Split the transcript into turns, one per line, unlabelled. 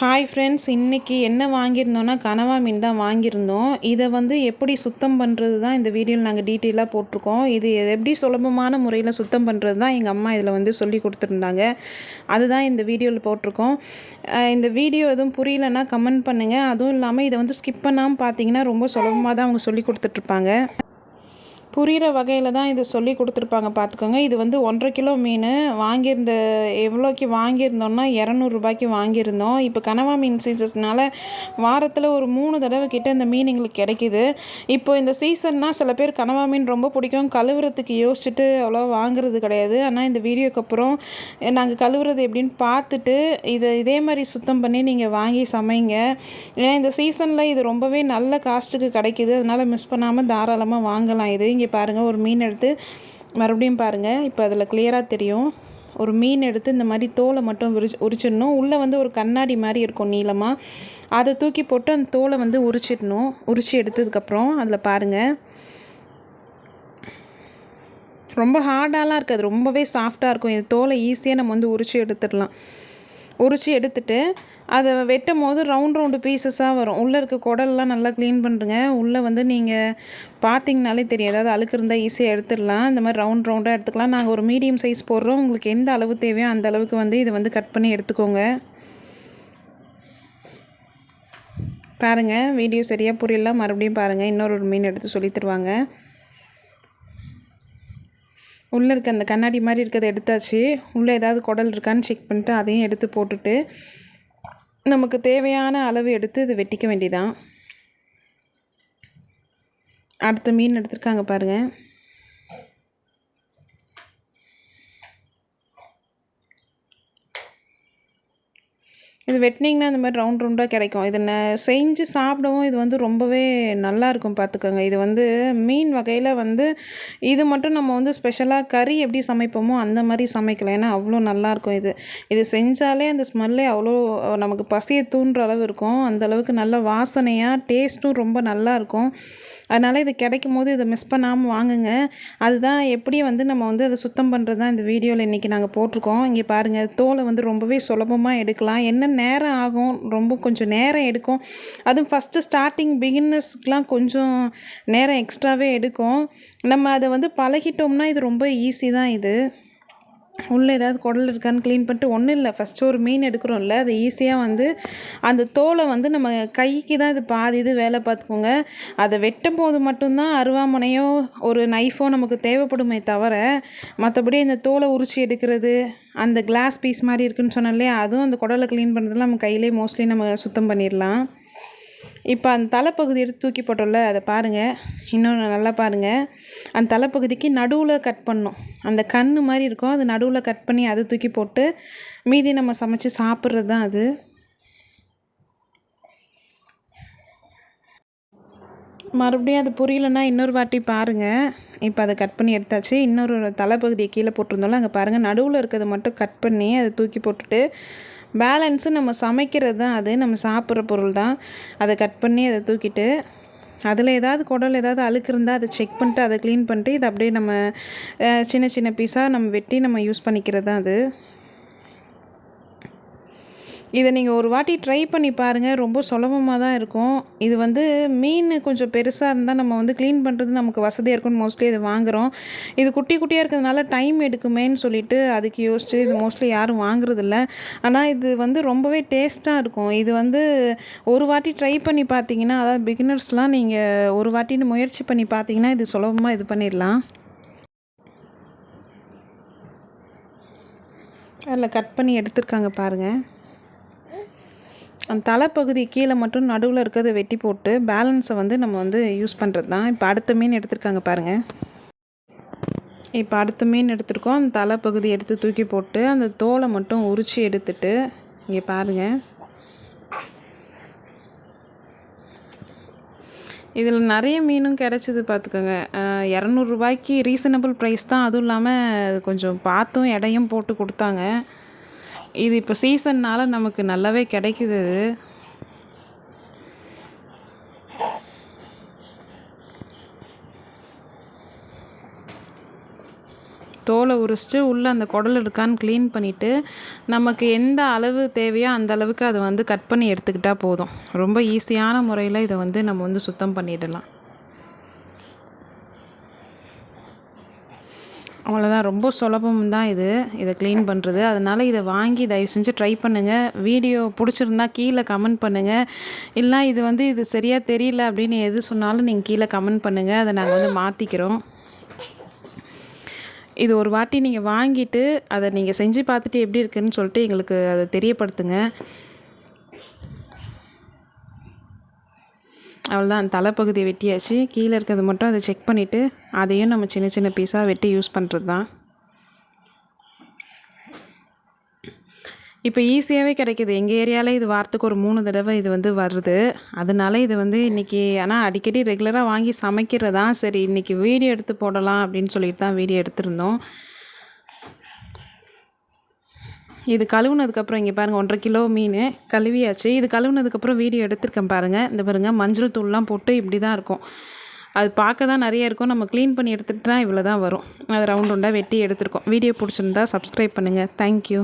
Hi friends, இன்றைக்கி என்ன வாங்கியிருந்தோன்னா கனவா மீன் தான் வாங்கியிருந்தோம். இதை வந்து எப்படி சுத்தம் பண்ணுறது தான் இந்த வீடியோவில் நாங்கள் டீட்டெயிலாக போட்டிருக்கோம். இது எப்படி சுலபமான முறையில் சுத்தம் பண்ணுறது தான் எங்கள் அம்மா இதில் வந்து சொல்லி கொடுத்துருந்தாங்க. அதுதான் இந்த வீடியோவில் போட்டிருக்கோம். இந்த வீடியோ எதுவும் புரியலன்னா கமெண்ட் பண்ணுங்கள். அதுவும் இல்லாமல் இதை வந்து ஸ்கிப் பண்ணாமல் பார்த்தீங்கன்னா ரொம்ப சுலபமாக தான் அவங்க சொல்லி கொடுத்துட்ருப்பாங்க. புரிகிற வகையில் தான் இது சொல்லி கொடுத்துருப்பாங்க, பார்த்துக்கோங்க. இது வந்து 1.5 கிலோ மீன் வாங்கியிருந்த எவ்வளோக்கு வாங்கியிருந்தோம்னா 200 வாங்கியிருந்தோம். இப்போ கனவா மீன் சீசன்னால் வாரத்தில் ஒரு 3 தடவை கிட்ட இந்த மீன் எங்களுக்கு கிடைக்கிது. இப்போ இந்த சீசன்னால் சில பேர் கனவா மீன் ரொம்ப பிடிக்கும், கழுவுறதுக்கு யோசிச்சுட்டு அவ்வளோ வாங்குறது கிடையாது. ஆனால் இந்த வீடியோக்கு அப்புறம் நாங்கள் கழுவுறது எப்படின்னு பார்த்துட்டு இதே மாதிரி சுத்தம் பண்ணி நீங்கள் வாங்கி சமைங்க. ஏன்னா இந்த சீசனில் இது ரொம்பவே நல்ல காஸ்ட்டுக்கு கிடைக்கிது. அதனால் மிஸ் பண்ணாமல் தாராளமாக வாங்கலாம். இது இங்கே பாருங்கள், ஒரு மீன் எடுத்து மறுபடியும் பாருங்கள், இப்போ அதில் கிளியராக தெரியும். ஒரு மீன் எடுத்து இந்த மாதிரி தோலை மட்டும் உரிச்சிடணும். உள்ளே வந்து ஒரு கண்ணாடி மாதிரி இருக்கும் நீளமாக, அதை தூக்கி போட்டு அந்த தோலை வந்து உரிச்சிடணும். உரித்து எடுத்ததுக்கப்புறம் அதில் பாருங்கள், ரொம்ப ஹார்டாலாம் இருக்காது, ரொம்பவே சாஃப்டாக இருக்கும். இது தோலை ஈஸியாக நம்ம வந்து உரித்து எடுத்துடலாம். உரித்து எடுத்துட்டு அதை வெட்டும் போது ரவுண்டு பீசஸாக வரும். உள்ளே இருக்க குடல்லாம் நல்லா க்ளீன் பண்ணுறங்க. உள்ளே வந்து நீங்கள் பார்த்திங்கனாலே தெரியும், ஏதாவது அழுக்கு இருந்தால் ஈஸியாக எடுத்துடலாம். இந்த மாதிரி ரவுண்டாக எடுத்துக்கலாம். நாங்கள் ஒரு மீடியம் சைஸ் போடுறோம். உங்களுக்கு எந்த அளவு தேவையோ அந்த அளவுக்கு வந்து இதை வந்து கட் பண்ணி எடுத்துக்கோங்க. பாருங்கள், வீடியோ சரியாக புரியல, மறுபடியும் பாருங்கள். இன்னொரு மீன் எடுத்து சொல்லி தருவாங்க. உள்ளே இருக்க அந்த கண்ணாடி மாதிரி இருக்கிறத எடுத்தாச்சு. உள்ளே ஏதாவது குடல் இருக்கான்னு செக் பண்ணிட்டு அதையும் எடுத்து போட்டுட்டு நமக்கு தேவையான அளவு எடுத்து இது வெட்டிக்க வேண்டியதான். அடுத்த மீன் எடுத்துருக்காங்க பாருங்கள். இது வெட்டினிங்கன்னா இந்த மாதிரி ரவுண்டாக கிடைக்கும். இதை செஞ்சு சாப்பிடவும் இது வந்து ரொம்பவே நல்லாயிருக்கும், பார்த்துக்கோங்க. இது வந்து மீன் வகையில் வந்து இது மட்டும் நம்ம வந்து ஸ்பெஷலாக கறி எப்படி சமைப்போமோ அந்த மாதிரி சமைக்கலாம். ஏன்னா அவ்வளோ நல்லாயிருக்கும். இது செஞ்சாலே அந்த ஸ்மெல்லே அவ்வளோ நமக்கு பசியை தூண்டுற அளவு இருக்கும். அந்தளவுக்கு நல்ல வாசனையாக டேஸ்ட்டும் ரொம்ப நல்லாயிருக்கும். அதனால் இது கிடைக்கும் போது இதை மிஸ் பண்ணாமல் வாங்குங்க. அதுதான் எப்படி வந்து நம்ம வந்து அதை சுத்தம் பண்ணுறது தான் இந்த வீடியோவில் இன்றைக்கி நாங்கள் போட்டிருக்கோம். இங்கே பாருங்கள், தோலை வந்து ரொம்பவே சுலபமாக எடுக்கலாம். என்ன நேரம் ஆகும், ரொம்ப கொஞ்சம் நேரம் எடுக்கும். அதுவும் ஃபஸ்ட்டு ஸ்டார்டிங் பிகினர்ஸ்க்கெலாம் கொஞ்சம் நேரம் எக்ஸ்ட்ராவே எடுக்கும். நம்ம அதை வந்து பழகிட்டோம்னா இது ரொம்ப ஈஸி தான். இது உள்ளே ஏதாவது குடல் இருக்கான்னு க்ளீன் பண்ணிட்டு ஒன்றும் இல்லை, ஃபஸ்ட்டு ஒரு மீன் எடுக்கிறோம்ல, அது ஈஸியாக வந்து அந்த தோலை வந்து நம்ம கைக்கு தான் இது பாதி இது வேலை, பார்த்துக்கோங்க. அதை வெட்டும் போது மட்டும்தான் அருவாமனையோ ஒரு நைஃபோ நமக்கு தேவைப்படுமே தவிர, மற்றபடி இந்த தோலை உரித்து எடுக்கிறது, அந்த கிளாஸ் பீஸ் மாதிரி இருக்குதுன்னு சொன்னேன் இல்லையா, அதுவும் அந்த குடலை க்ளீன் பண்ணுறதுலாம் நம்ம கையிலே மோஸ்ட்லி நம்ம சுத்தம் பண்ணிடலாம். இப்போ அந்த தலைப்பகுதி எடுத்து தூக்கி போட்டோம்ல, அதை பாருங்கள், இன்னொன்று நல்லா பாருங்கள். அந்த தலைப்பகுதிக்கு நடுவில் கட் பண்ணணும். அந்த கண் மாதிரி இருக்கும், அது நடுவில் கட் பண்ணி அதை தூக்கி போட்டு மீதி நம்ம சமைச்சு சாப்பிட்றது தான் அது. மறுபடியும் அது புரியலன்னா இன்னொரு வாட்டி பாருங்கள். இப்போ அதை கட் பண்ணி எடுத்தாச்சு. இன்னொரு தலைப்பகுதியை கீழே போட்டிருந்தோம்ல, அங்கே பாருங்கள், நடுவில் இருக்கிறத மட்டும் கட் பண்ணி அதை தூக்கி போட்டுட்டு பேலன்ஸு நம்ம சமைக்கிறது தான், அது நம்ம சாப்பிட்ற பொருள் தான். அதை கட் பண்ணி அதை தூக்கிட்டு அதில் ஏதாவது குடல் ஏதாவது அழுக்கு இருந்தால் அதை செக் பண்ணிட்டு அதை க்ளீன் பண்ணிட்டு இதை அப்படியே நம்ம சின்ன சின்ன பீஸாக நம்ம வெட்டி நம்ம யூஸ் பண்ணிக்கிறது தான் அது. இதை நீங்கள் ஒரு வாட்டி ட்ரை பண்ணி பாருங்கள், ரொம்ப சுலபமாக தான் இருக்கும். இது வந்து மீன் கொஞ்சம் பெருசாக இருந்தால் நம்ம வந்து க்ளீன் பண்ணுறது நமக்கு வசதியாக இருக்கும்னு மோஸ்ட்லி இது வாங்குகிறோம். இது குட்டியாக இருக்கிறதுனால டைம் எடுக்குமேன்னு சொல்லிட்டு அதுக்கு யோசிச்சு இது மோஸ்ட்லி யாரும் வாங்குறதில்ல. ஆனால் இது வந்து ரொம்பவே டேஸ்ட்டாக இருக்கும். இது வந்து ஒரு வாட்டி ட்ரை பண்ணி பார்த்தீங்கன்னா, அதாவது பிகினர்ஸ்லாம் நீங்கள் ஒரு வாட்டின்னு முயற்சி பண்ணி பார்த்தீங்கன்னா இது சுலபமாக இது பண்ணிடலாம். அதில் கட் பண்ணி எடுத்துருக்காங்க பாருங்கள். அந்த தலைப்பகுதி கீழே மட்டும் நடுவில் இருக்கிறத வெட்டி போட்டு பேலன்ஸை வந்து நம்ம வந்து யூஸ் பண்ணுறது தான். இப்போ அடுத்த மீன் எடுத்துருக்காங்க பாருங்கள். இப்போ அடுத்த மீன் எடுத்துருக்கோம். அந்த தலைப்பகுதி எடுத்து தூக்கி போட்டு அந்த தோலை மட்டும் உரித்து எடுத்துட்டு இங்கே பாருங்கள், இதில் நிறைய மீனும் கிடச்சிது, பார்த்துக்கோங்க. 200 ரீசனபிள் ப்ரைஸ் தான். அதுவும் இல்லாமல் கொஞ்சம் பார்த்தும் எடையும் போட்டு கொடுத்தாங்க. இது இப்போ சீசன்னால் நமக்கு நல்லாவே கிடைக்குது. தோலை உரிச்சிட்டு உள்ளே அந்த குடல் இருக்கான்னு க்ளீன் பண்ணிவிட்டு நமக்கு எந்த அளவு தேவையோ அந்த அளவுக்கு அதை வந்து கட் பண்ணி எடுத்துக்கிட்டால் போதும். ரொம்ப ஈஸியான முறையில் இதை வந்து நம்ம வந்து சுத்தம் பண்ணிடலாம். அவ்வளோதான், ரொம்ப சுலபம் தான் இதை க்ளீன் பண்ணுறது. அதனால் இதை வாங்கி தயவு செஞ்சு ட்ரை பண்ணுங்கள். வீடியோ பிடிச்சிருந்தா கீழே கமெண்ட் பண்ணுங்கள். இல்லைனா இது சரியாக தெரியல அப்படின்னு எது சொன்னாலும் நீங்கள் கீழே கமெண்ட் பண்ணுங்கள். அதை நாங்கள் வந்து மாற்றிக்கிறோம். இது ஒரு வாட்டி நீங்கள் வாங்கிட்டு அதை நீங்கள் செஞ்சு பார்த்துட்டு எப்படி இருக்குதுன்னு சொல்லிட்டு எங்களுக்கு அதை தெரியப்படுத்துங்க. அவ்வளோதான், தலைப்பகுதி வெட்டியாச்சு. கீழே இருக்கிறது மட்டும் அதை செக் பண்ணிவிட்டு அதையும் நம்ம சின்ன சின்ன பீஸாக வெட்டி யூஸ் பண்ணுறது தான். இப்போ ஈஸியாகவே கிடைக்கிது. எங்கள் ஏரியாவில் இது வாரத்துக்கு ஒரு 3 தடவை இது வந்து வருது. அதனால இது வந்து இன்றைக்கி ஆனால் அடிக்கடி ரெகுலராக வாங்கி சமைக்கிறது தான். சரி இன்றைக்கி வீடியோ எடுத்து போடலாம் அப்படின்னு சொல்லிட்டு தான் வீடியோ எடுத்திருந்தோம். இது கழுவுனதுக்கப்புறம் இங்கே பாருங்கள் 1.5 கிலோ மீன் கழுவியாச்சு. இது கழுவுனதுக்கப்புறம் வீடியோ எடுத்திருக்கேன் பாருங்கள். இந்த பாருங்கள் மஞ்சள் தூள்லாம் போட்டு இப்படி தான் இருக்கும். அது பார்க்க தான் நிறைய இருக்கும். நம்ம க்ளீன் பண்ணி எடுத்துகிட்டா இவ்வளோ தான் வரும். அது ரவுண்ட் ரவுண்டாக வெட்டி எடுத்துருக்கோம். வீடியோ பிடிச்சிருந்தா சப்ஸ்கிரைப் பண்ணுங்கள். தேங்க்யூ.